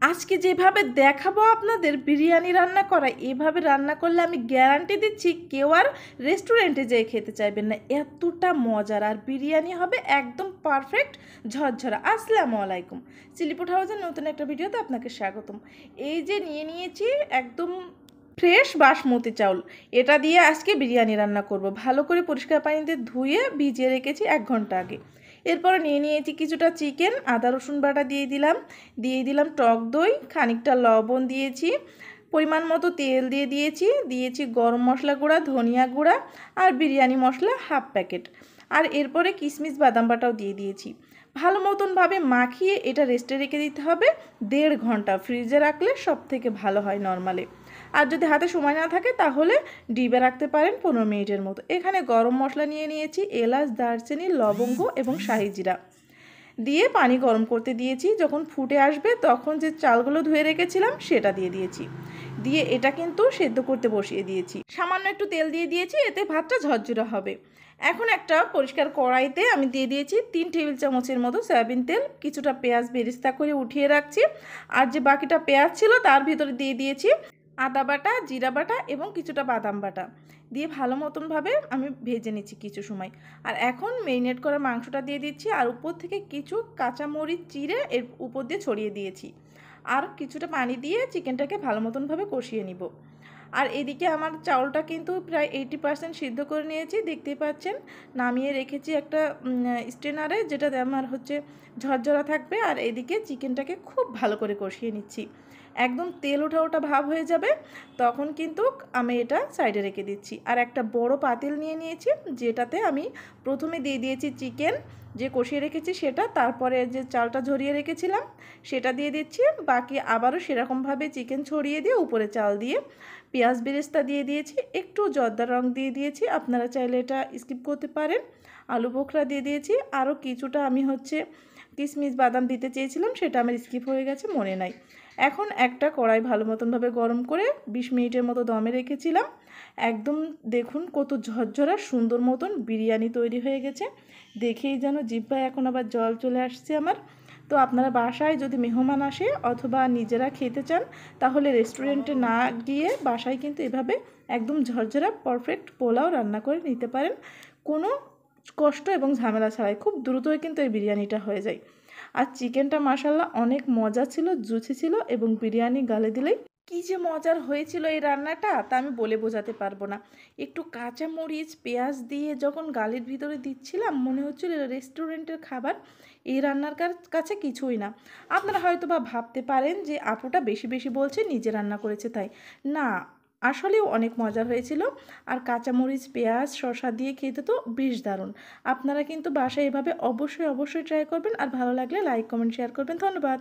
আজকে যেভাবে দেখাবো আপনাদের বিরিয়ানি রান্না করা, এভাবে রান্না করলে আমি গ্যারান্টি দিচ্ছি কেউ আর রেস্টুরেন্টে যেয়ে খেতে চাইবেন না। এতটা মজার, আর বিরিয়ানি হবে একদম পারফেক্ট ঝরঝরা। আসসালামু আলাইকুম, চিলিপুট হাউসের নতুন একটা ভিডিওতে আপনাকে স্বাগতম। এই যে নিয়েছি একদম ফ্রেশ বাসমতি চাউল, এটা দিয়ে আজকে বিরিয়ানি রান্না করব। ভালো করে পরিষ্কার পানিতে ধুয়ে ভিজিয়ে রেখেছি 1 ঘন্টা আগে। এরপরে নিয়েছি কিছুটা চিকেন, আদা রসুন বাটা দিয়ে দিলাম টক দই, খানিকটা লবণ দিয়েছি, পরিমাণ মতো তেল দিয়েছি গরম মশলা গুঁড়া, ধনিয়া গুঁড়া আর বিরিয়ানি মশলা 1/2 প্যাকেট। আর এরপরে কিশমিশ বাদাম বাটাও দিয়েছি। ভালো মতনভাবে মাখিয়ে এটা রেস্টে রেখে দিতে হবে 1.5 ঘন্টা। ফ্রিজে রাখলে সব থেকে ভালো হয় নর্মালি। আর যদি হাতে সময় না থাকে তাহলে ডিবে রাখতে পারেন 15 মিনিটের মতো। এখানে গরম মশলা নিয়েছি, এলাচ, দারচিনি, লবঙ্গ এবং শাহি জিরা দিয়ে পানি গরম করতে দিয়েছি। যখন ফুটে আসবে তখন যে চালগুলো ধুয়ে রেখেছিলাম সেটা দিয়েছি। এটা কিন্তু সেদ্ধ করতে বসিয়ে দিয়েছি। সামান্য একটু তেল দিয়েছি, এতে ভাতটা ঝরঝরা হবে। এখন একটা পরিষ্কার কড়াইতে আমি দিয়েছি 3 টেবিল চামচের মতো সয়াবিন তেল। কিছুটা পেঁয়াজ বেরেস্তা করে উঠিয়ে রাখছি। আর যে বাকিটা পেঁয়াজ ছিল তার ভিতরে দিয়েছি আদা বাটা, জিরা বাটা এবং কিছুটা বাদাম বাটা দিয়ে ভালো মতনভাবে আমি ভেজে নিচ্ছি কিছু সময়। আর এখন মেরিনেট করা মাংসটা দিয়ে দিচ্ছি, আর উপর থেকে কিছু কাঁচামরিচ চিড়ে এর উপর দিয়ে ছড়িয়ে দিয়েছি। আর কিছুটা পানি দিয়ে চিকেনটাকে ভালো মতনভাবে কষিয়ে নিব। আর এদিকে আমার চাউলটা কিন্তু প্রায় 80% সিদ্ধ করে নিয়েছি, দেখতেই পাচ্ছেন। নামিয়ে রেখেছি একটা স্ট্রেনারে, যেটাতে আমার ঝরঝরা থাকবে। আর এদিকে চিকেনটাকে খুব ভালো করে কষিয়ে নিচ্ছি, একদম তেল ওঠা ভাব হয়ে যাবে তখন কিন্তু আমি এটা সাইডে রেখে দিচ্ছি। আর একটা বড় পাতিল নিয়েছি, যেটাতে আমি প্রথমে দিয়েছি চিকেন যে কষিয়ে রেখেছি সেটা, তারপরে যে চালটা ঝরিয়ে রেখেছিলাম সেটা দিয়ে দিচ্ছি। বাকি আবারও সেরকমভাবে চিকেন ছড়িয়ে দিয়ে উপরে চাল দিয়ে পেঁয়াজ বেরেস্তা দিয়েছি, একটু জর্দার রং দিয়েছি। আপনারা চাইলে এটা স্কিপ করতে পারেন। আলু বোখরা দিয়েছি, আরও কিছুটা আমি কিশমিশ বাদাম দিতে চেয়েছিলাম, সেটা আমার স্কিপ হয়ে গেছে, মনে নাই। এখন একটা কড়াই ভালো মতনভাবে গরম করে 20 মিনিটের মতো দমে রেখেছিলাম। একদম দেখুন কত ঝরঝরা সুন্দর মতন বিরিয়ানি তৈরি হয়ে গেছে। দেখেই যেন জিহ্বায় এখন আবার জল চলে আসছে আমার। তো আপনারা বাসায় যদি মেহমান আসে অথবা নিজেরা খেতে চান, তাহলে রেস্টুরেন্টে না গিয়ে বাসায় কিন্তু এভাবে একদম ঝরঝরা পারফেক্ট পোলাও রান্না করে নিতে পারেন, কোনো কষ্ট এবং ঝামেলা ছাড়াই। খুব দ্রুতই কিন্তু এই বিরিয়ানিটা হয়ে যায়। আর চিকেনটা মাশাআল্লাহ অনেক মজা ছিল, জুসি ছিল, এবং বিরিয়ানি গালে দিলেই কী যে মজার হয়েছিল এই রান্নাটা তা আমি বলে বোঝাতে পারবো না। একটু কাঁচা মরিচ পেঁয়াজ দিয়ে যখন গালের ভিতরে দিচ্ছিলাম, মনে হচ্ছিল রেস্টুরেন্টের খাবার। এই রান্নার কাছে কিছুই না। আপনারা হয়তো বা ভাবতে পারেন যে আপুটা বেশি বেশি বলছে, নিজে রান্না করেছে তাই। না, আসলেও অনেক মজার হয়েছিল। আর কাঁচামরিচ পেঁয়াজ শসা দিয়ে খেতে তো বেশ দারুণ। আপনারা কিন্তু বাসায় এভাবে অবশ্যই ট্রাই করবেন। আর ভালো লাগলে লাইক কমেন্ট শেয়ার করবেন। ধন্যবাদ।